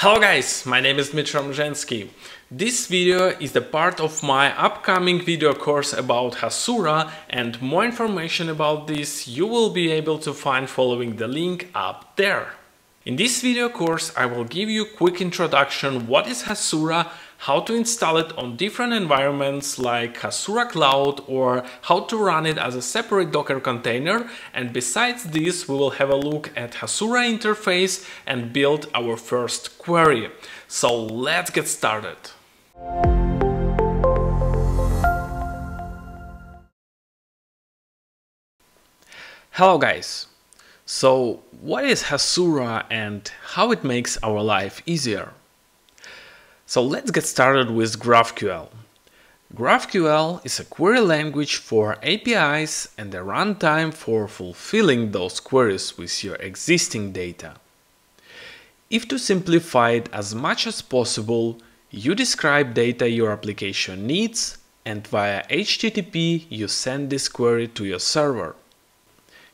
Hello guys, my name is Dmitry. This video is the part of my upcoming video course about Hasura, and more information about this you will be able to find following the link up there. In this video course I will give you a quick introduction what is Hasura, how to install it on different environments like Hasura Cloud, or how to run it as a separate Docker container, and besides this we will have a look at Hasura interface and build our first query. So let's get started. Hello guys! So what is Hasura and how it makes our life easier? So let's get started with GraphQL. GraphQL is a query language for APIs and a runtime for fulfilling those queries with your existing data. If to simplify it as much as possible, you describe data your application needs, and via HTTP you send this query to your server.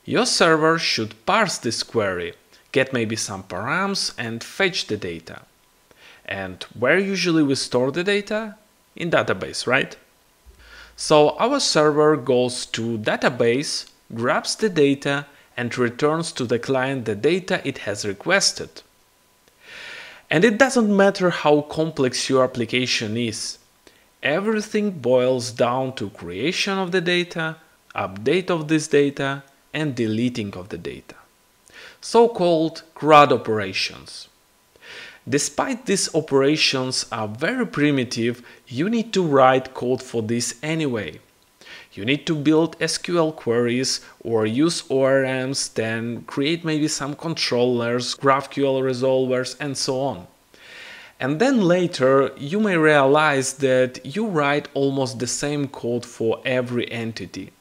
Your server should parse this query, get maybe some params and fetch the data. And where usually we store the data? In database, right? So our server goes to database, grabs the data and returns to the client the data it has requested. And it doesn't matter how complex your application is. Everything boils down to creation of the data, update of this data, and deleting of the data. So-called CRUD operations. Despite these operations are very primitive, you need to write code for this anyway. You need to build SQL queries or use ORMs, then create maybe some controllers, GraphQL resolvers and so on. And then later you may realize that you write almost the same code for every entity.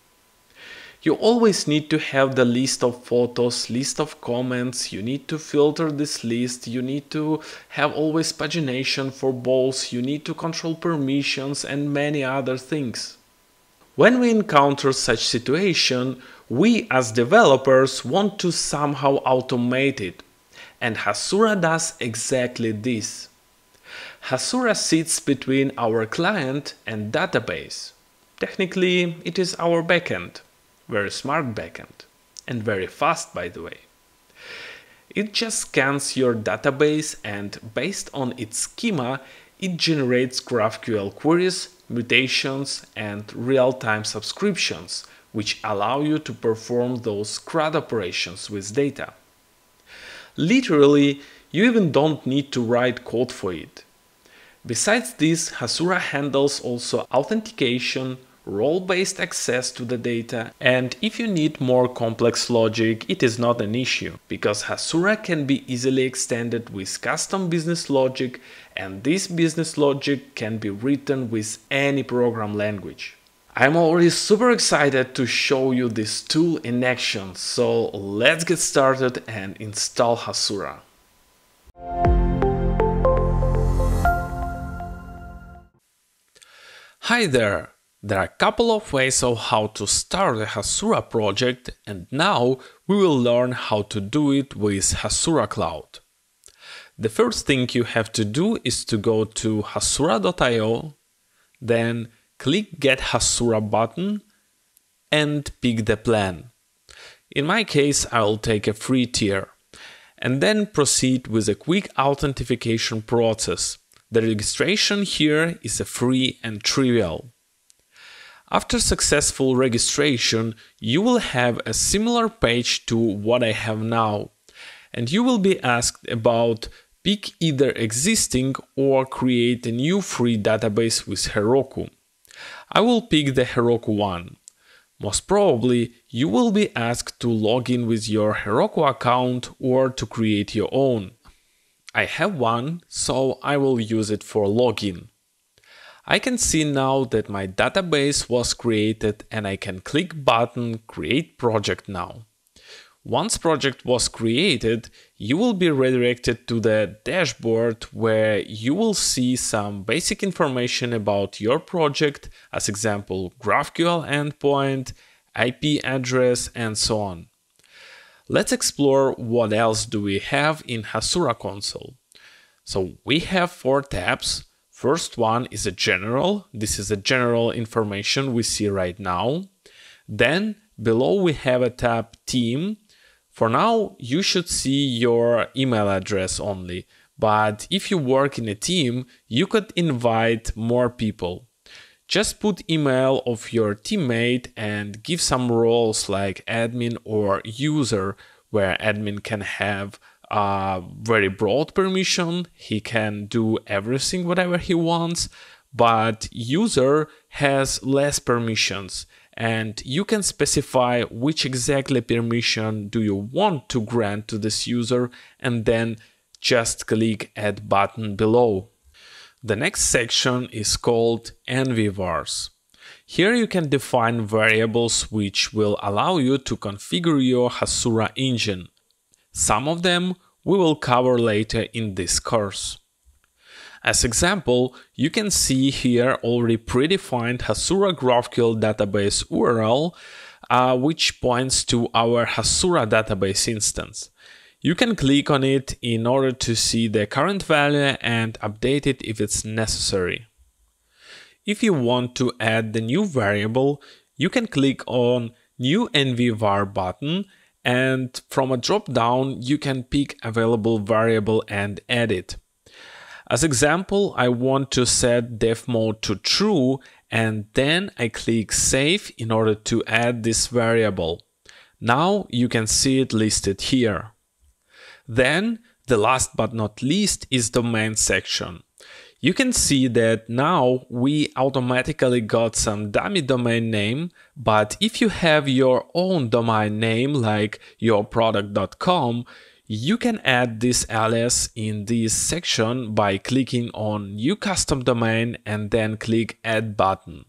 You always need to have the list of photos, list of comments, you need to filter this list, you need to have always pagination for both, you need to control permissions and many other things. When we encounter such situation, we as developers want to somehow automate it, and Hasura does exactly this. Hasura sits between our client and database. Technically, it is our backend. Very smart backend, and very fast by the way. It just scans your database and based on its schema, it generates GraphQL queries, mutations and real-time subscriptions, which allow you to perform those CRUD operations with data. Literally, you even don't need to write code for it. Besides this, Hasura handles also authentication, role-based access to the data, and if you need more complex logic, it is not an issue, because Hasura can be easily extended with custom business logic, and this business logic can be written with any program language. I'm already super excited to show you this tool in action, so let's get started and install Hasura. Hi there! There are a couple of ways of how to start a Hasura project, and now we will learn how to do it with Hasura Cloud. The first thing you have to do is to go to hasura.io, then click Get Hasura button and pick the plan. In my case, I will take a free tier, and then proceed with a quick authentication process. The registration here is free and trivial. After successful registration, you will have a similar page to what I have now, and you will be asked about pick either existing or create a new free database with Heroku. I will pick the Heroku one. Most probably, you will be asked to log in with your Heroku account or to create your own. I have one, so I will use it for login. I can see now that my database was created and I can click button Create Project now. Once project was created, you will be redirected to the dashboard where you will see some basic information about your project, as example GraphQL endpoint, IP address and so on. Let's explore what else do we have in Hasura console. So we have 4 tabs. First one is a general. This is the general information we see right now. Then below we have a tab team. For now, you should see your email address only. But if you work in a team, you could invite more people. Just put email of your teammate and give some roles like admin or user, where admin can have a very broad permission. He can do everything, whatever he wants, but user has less permissions. And you can specify which exactly permission do you want to grant to this user, and then just click Add button below. The next section is called envvars. Here you can define variables which will allow you to configure your Hasura engine. Some of them we will cover later in this course. As example, you can see here already predefined Hasura GraphQL database URL, which points to our Hasura database instance. You can click on it in order to see the current value and update it if it's necessary. If you want to add the new variable, you can click on New envvar button, and from a drop-down you can pick available variable and add it. As example, I want to set def mode to true, and then I click Save in order to add this variable. Now you can see it listed here. Then, the last but not least is domain section. You can see that now we automatically got some dummy domain name, but if you have your own domain name like yourproduct.com, you can add this alias in this section by clicking on New Custom Domain and then click Add button.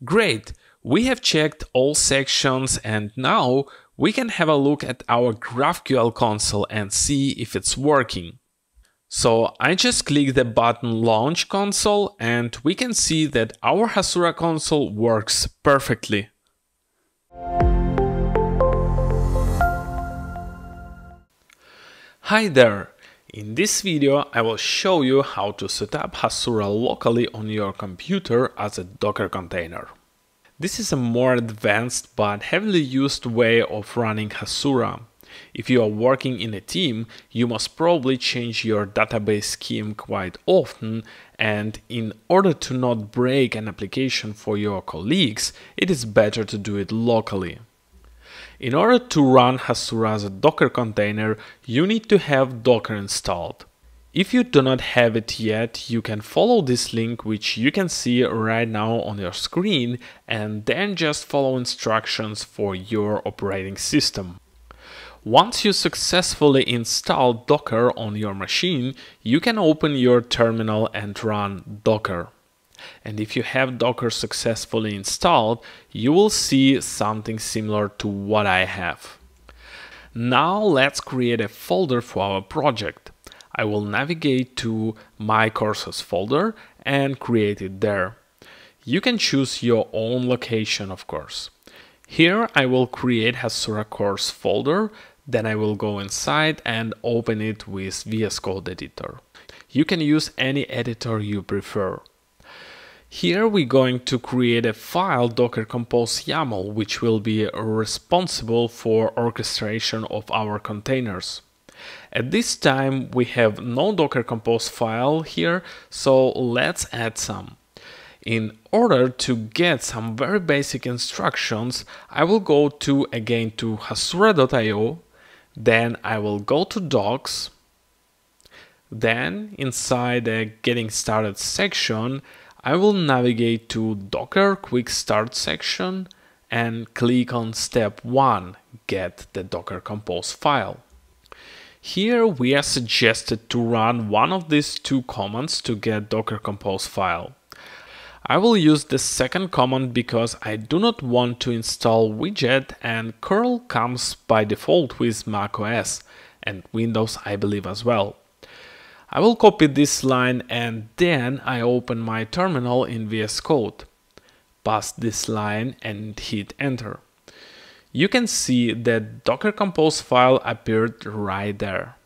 Great! We have checked all sections, and now we can have a look at our GraphQL console and see if it's working. So I just click the button Launch Console, and we can see that our Hasura console works perfectly. Hi there! In this video I will show you how to set up Hasura locally on your computer as a Docker container. This is a more advanced but heavily used way of running Hasura. If you are working in a team, you must probably change your database scheme quite often, and in order to not break an application for your colleagues, it is better to do it locally. In order to run Hasura as a Docker container, you need to have Docker installed. If you do not have it yet, you can follow this link, which you can see right now on your screen, and then just follow instructions for your operating system. Once you successfully install Docker on your machine, you can open your terminal and run Docker. And if you have Docker successfully installed, you will see something similar to what I have. Now let's create a folder for our project. I will navigate to My Courses folder and create it there. You can choose your own location, of course. Here I will create Hasura course folder, then I will go inside and open it with VS Code editor. You can use any editor you prefer. Here we're going to create a file Docker Compose YAML, which will be responsible for orchestration of our containers. At this time we have no Docker Compose file here, so let's add some. In order to get some very basic instructions, I will go again to hasura.io, then I will go to Docs, then inside the Getting Started section, I will navigate to Docker Quick Start section and click on Step 1, Get the Docker Compose file. Here we are suggested to run one of these two commands to get Docker Compose file. I will use the second command because I do not want to install widget, and curl comes by default with macOS and Windows, I believe, as well. I will copy this line and then I open my terminal in VS Code, paste this line and hit enter. You can see that Docker Compose file appeared right there.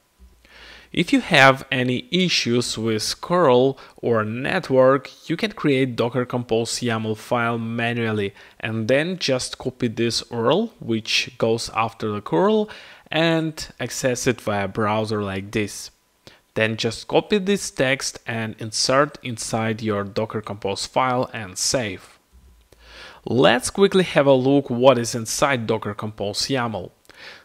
If you have any issues with curl or network, you can create Docker Compose YAML file manually and then just copy this URL, which goes after the curl, and access it via browser like this. Then just copy this text and insert inside your Docker Compose file and save. Let's quickly have a look what is inside Docker Compose YAML.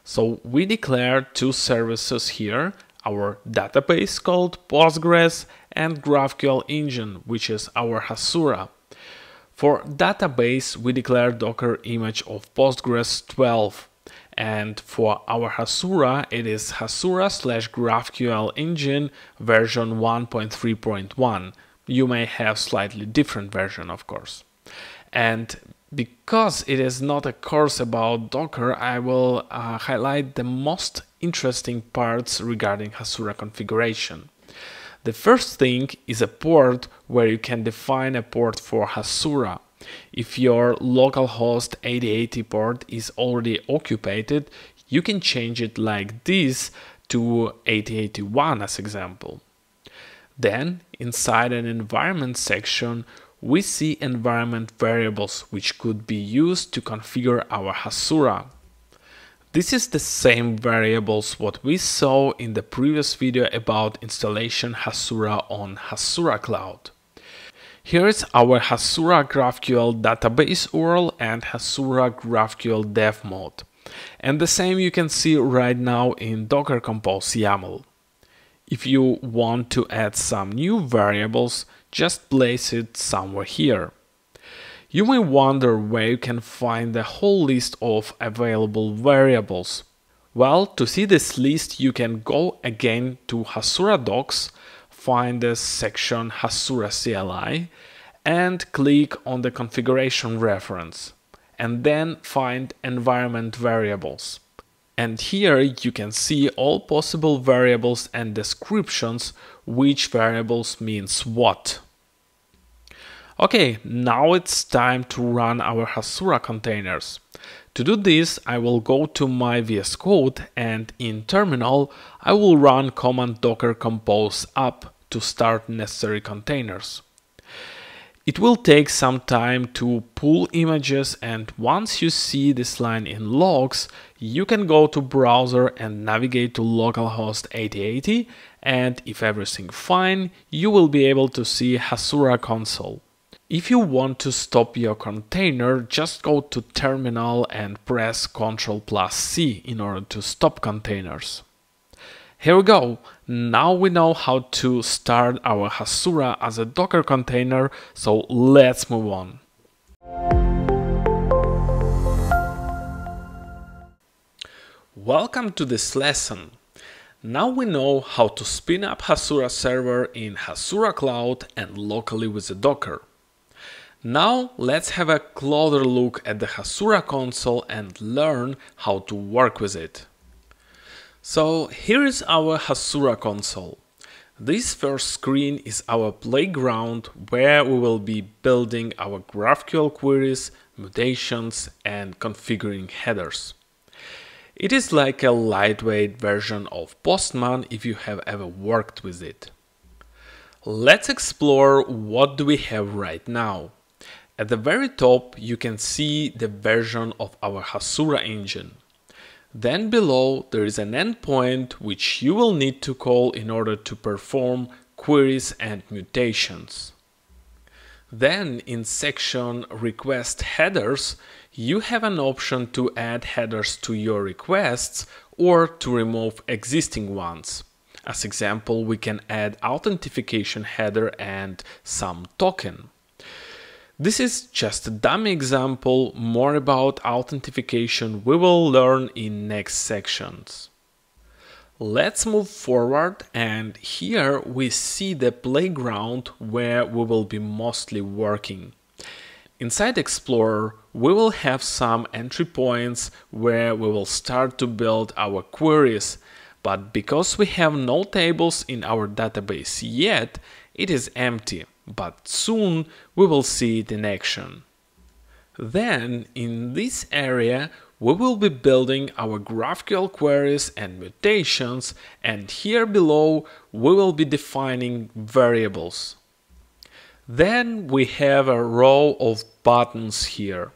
So we declare two services here, our database called Postgres and GraphQL engine, which is our Hasura. For database, we declare Docker image of Postgres 12. And for our Hasura, it is Hasura/GraphQL engine version 1.3.1. You may have slightly different version, of course. And because it is not a course about Docker, I will highlight the most interesting parts regarding Hasura configuration. The first thing is a port where you can define a port for Hasura. If your localhost 8080 port is already occupied, you can change it like this to 8081 as example. Then, inside an environment section, we see environment variables which could be used to configure our Hasura. This is the same variables what we saw in the previous video about installation Hasura on Hasura Cloud. Here is our Hasura GraphQL database URL and Hasura GraphQL dev mode. And the same you can see right now in Docker Compose YAML. If you want to add some new variables, just place it somewhere here. You may wonder where you can find the whole list of available variables. Well, to see this list, you can go again to Hasura Docs, find the section Hasura CLI, and click on the configuration reference, and then find environment variables. And here you can see all possible variables and descriptions, which variables means what. Okay, now it's time to run our Hasura containers. To do this, I will go to my VS Code and in terminal, I will run command docker compose up to start necessary containers. It will take some time to pull images, and once you see this line in logs, you can go to browser and navigate to localhost 8080, and if everything fine, you will be able to see Hasura console. If you want to stop your container, just go to terminal and press Ctrl+C in order to stop containers. Here we go. Now we know how to start our Hasura as a Docker container, so let's move on. Welcome to this lesson. Now we know how to spin up Hasura server in Hasura Cloud and locally with the Docker. Now let's have a closer look at the Hasura console and learn how to work with it. So here is our Hasura console. This first screen is our playground where we will be building our GraphQL queries, mutations, and configuring headers. It is like a lightweight version of Postman if you have ever worked with it. Let's explore what do we have right now. At the very top you can see the version of our Hasura engine. Then below there is an endpoint which you will need to call in order to perform queries and mutations. Then in section request headers, you have an option to add headers to your requests or to remove existing ones. As example, we can add authentication header and some token. This is just a dummy example. More about authentication we will learn in next sections. Let's move forward, and here we see the playground where we will be mostly working. Inside Explorer, we will have some entry points where we will start to build our queries, but because we have no tables in our database yet, it is empty. But soon we will see it in action. Then in this area we will be building our GraphQL queries and mutations, and here below we will be defining variables. Then we have a row of buttons here.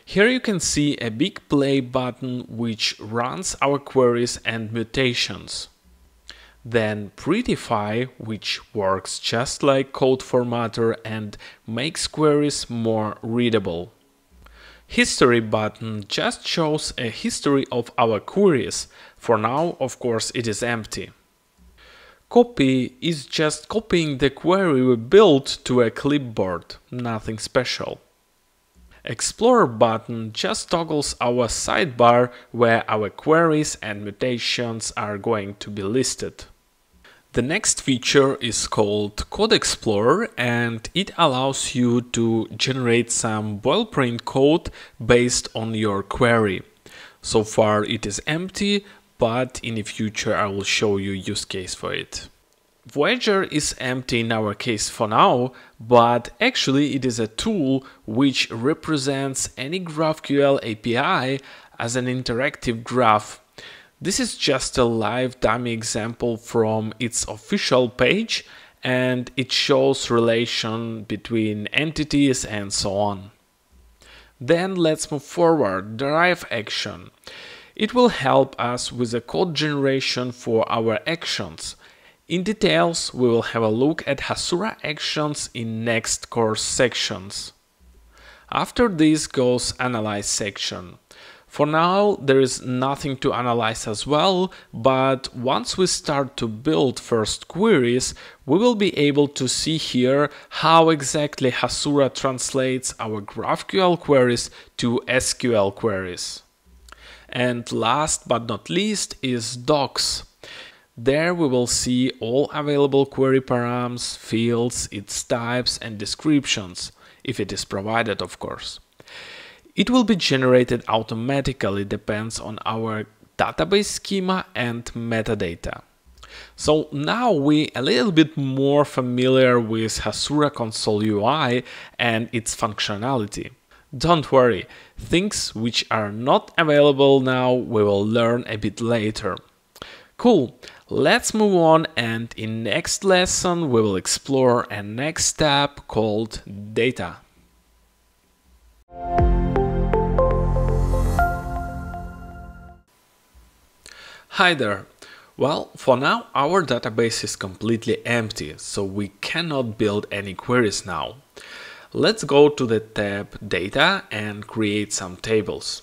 Here you can see a big play button which runs our queries and mutations. Then Prettify, which works just like code formatter and makes queries more readable. History button just shows a history of our queries. For now, of course, it is empty. Copy is just copying the query we built to a clipboard, nothing special. Explorer button just toggles our sidebar where our queries and mutations are going to be listed. The next feature is called Code Explorer, and it allows you to generate some boilerplate code based on your query. So far it is empty, but in the future I will show you use case for it. Voyager is empty in our case for now, but actually it is a tool which represents any GraphQL API as an interactive graph. This is just a live dummy example from its official page, and it shows relation between entities and so on. Then let's move forward. Derive action. It will help us with the code generation for our actions. In details, we will have a look at Hasura actions in next course sections. After this goes Analyze section. For now, there is nothing to analyze as well, but once we start to build first queries, we will be able to see here how exactly Hasura translates our GraphQL queries to SQL queries. And last but not least is Docs. There we will see all available query params, fields, its types and descriptions, if it is provided, of course. It will be generated automatically, depends on our database schema and metadata. So now we a little bit more familiar with Hasura Console UI and its functionality. Don't worry, things which are not available now we will learn a bit later. Cool, let's move on, and in next lesson we will explore a next step called data. Hi there. Well, for now our database is completely empty, so we cannot build any queries now. Let's go to the tab Data and create some tables.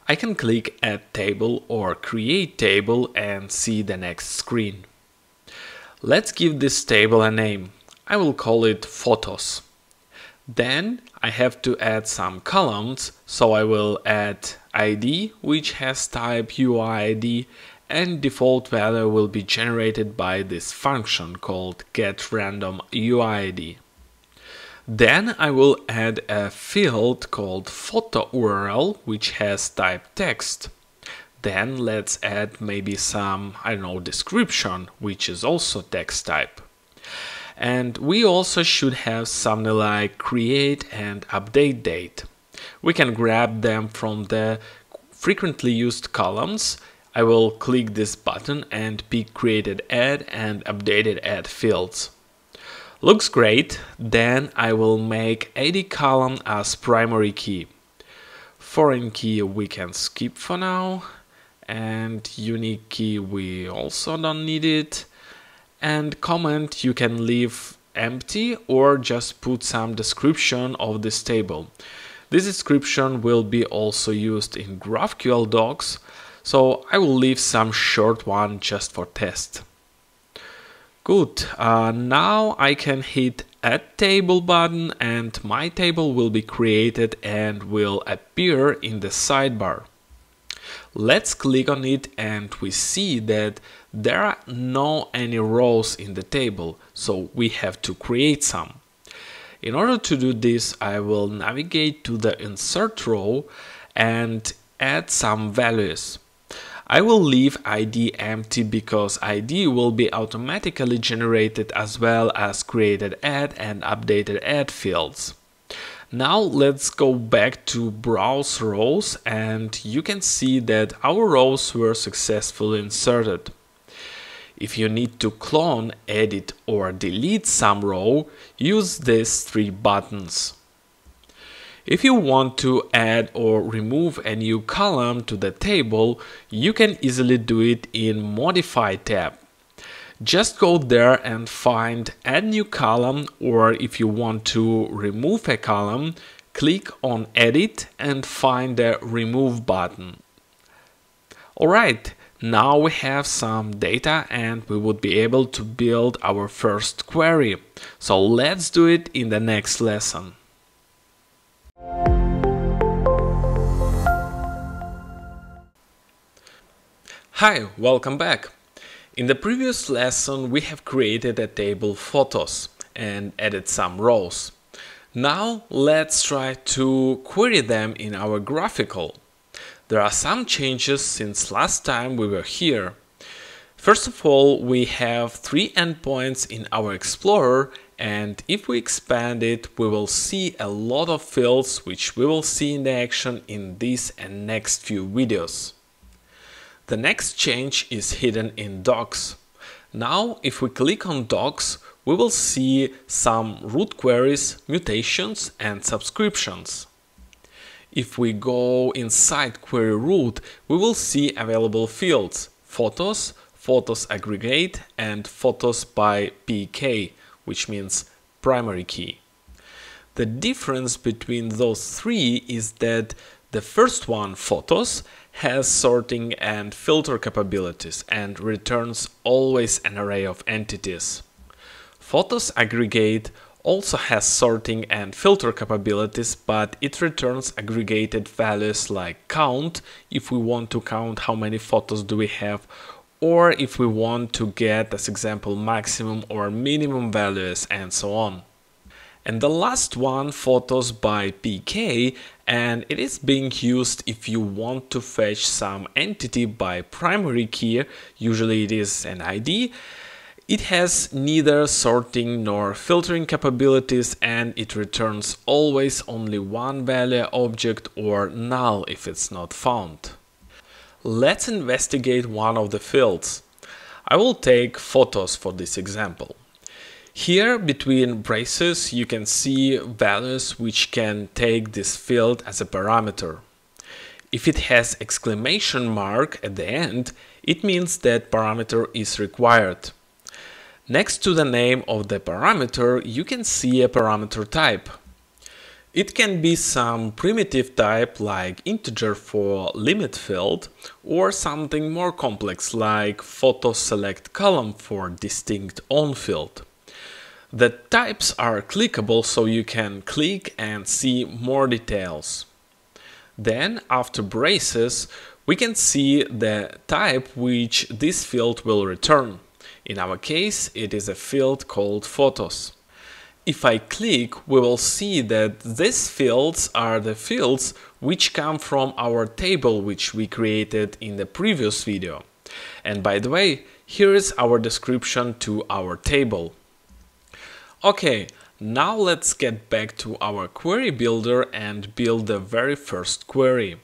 I can click Add Table or Create Table and see the next screen. Let's give this table a name. I will call it Photos. Then I have to add some columns, so I will add ID, which has type UID, and default value will be generated by this function called getRandomUID. Then I will add a field called photo URL, which has type text. Then let's add maybe some, description, which is also text type. And we also should have something like create and update date. We can grab them from the frequently used columns. I will click this button and pick created add and updated add fields. Looks great. Then I will make ID column as primary key. Foreign key we can skip for now, and unique key we also don't need it. And comment you can leave empty or just put some description of this table. This description will be also used in GraphQL docs, so I will leave some short one just for test. Good, now I can hit Add Table button and my table will be created and will appear in the sidebar. Let's click on it and we see that there are no any rows in the table, so we have to create some. In order to do this, I will navigate to the Insert row and add some values. I will leave ID empty because ID will be automatically generated as well as created add and updated add fields. Now let's go back to browse rows, and you can see that our rows were successfully inserted. If you need to clone, edit or delete some row, use these three buttons. If you want to add or remove a new column to the table, you can easily do it in Modify tab. Just go there and find Add New Column, or if you want to remove a column, click on Edit and find the Remove button. Alright, now we have some data and we would be able to build our first query. So let's do it in the next lesson. Hi, welcome back. In the previous lesson, we have created a table photos and added some rows. Now let's try to query them in our GraphQL. There are some changes since last time we were here. First of all, we have 3 endpoints in our Explorer, and if we expand it, we will see a lot of fields which we will see in the action in this and next few videos. The next change is hidden in Docs. Now, if we click on Docs, we will see some root queries, mutations and subscriptions. If we go inside Query Root, we will see available fields: Photos, Photos Aggregate and Photos by PK, which means primary key. The difference between those three is that the first one, Photos, has sorting and filter capabilities and returns always an array of entities. Photos Aggregate also has sorting and filter capabilities, but it returns aggregated values like count if we want to count how many photos do we have, or if we want to get, as example, maximum or minimum values and so on. And the last one, Photos by PK, and it is being used if you want to fetch some entity by primary key, usually it is an ID. It has neither sorting nor filtering capabilities, and it returns always only one value object or null if it's not found. Let's investigate one of the fields. I will take Photos for this example. Here between braces you can see values which can take this field as a parameter. If it has exclamation mark at the end, it means that parameter is required. Next to the name of the parameter you can see a parameter type. It can be some primitive type like integer for limit field, or something more complex like photo select column for distinct on field. The types are clickable, so you can click and see more details. Then, after braces, we can see the type which this field will return. In our case, it is a field called Photos. If I click, we will see that these fields are the fields which come from our table which we created in the previous video. And by the way, here is our description to our table. Okay, now let's get back to our query builder and build the very first query.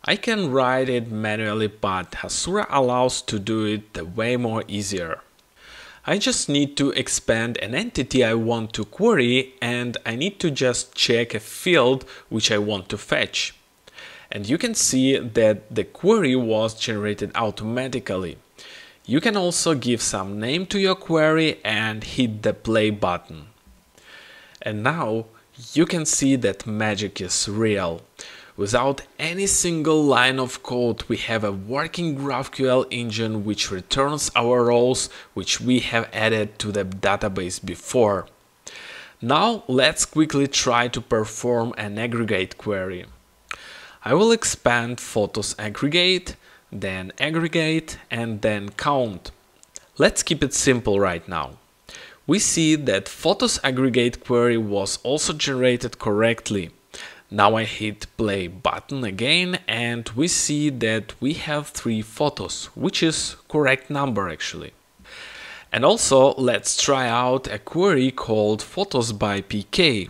I can write it manually, but Hasura allows to do it the way more easier. I just need to expand an entity I want to query, and I need to just check a field which I want to fetch. And you can see that the query was generated automatically. You can also give some name to your query and hit the play button. And now you can see that magic is real. Without any single line of code, we have a working GraphQL engine which returns our rows which we have added to the database before. Now let's quickly try to perform an aggregate query. I will expand Photos Aggregate, then Aggregate and then Count. Let's keep it simple right now. We see that Photos Aggregate query was also generated correctly. Now I hit play button again and we see that we have 3 photos, which is correct number actually. And also let's try out a query called Photos by PK.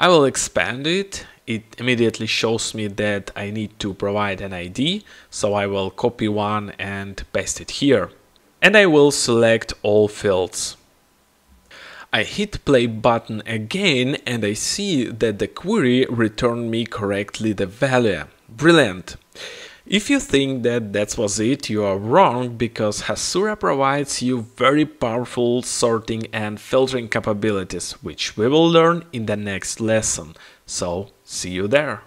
I will expand it. It immediately shows me that I need to provide an ID, so I will copy one and paste it here. And I will select all fields. I hit play button again and I see that the query returned me correctly the value. Brilliant! If you think that was it, you are wrong, because Hasura provides you very powerful sorting and filtering capabilities, which we will learn in the next lesson. So, see you there!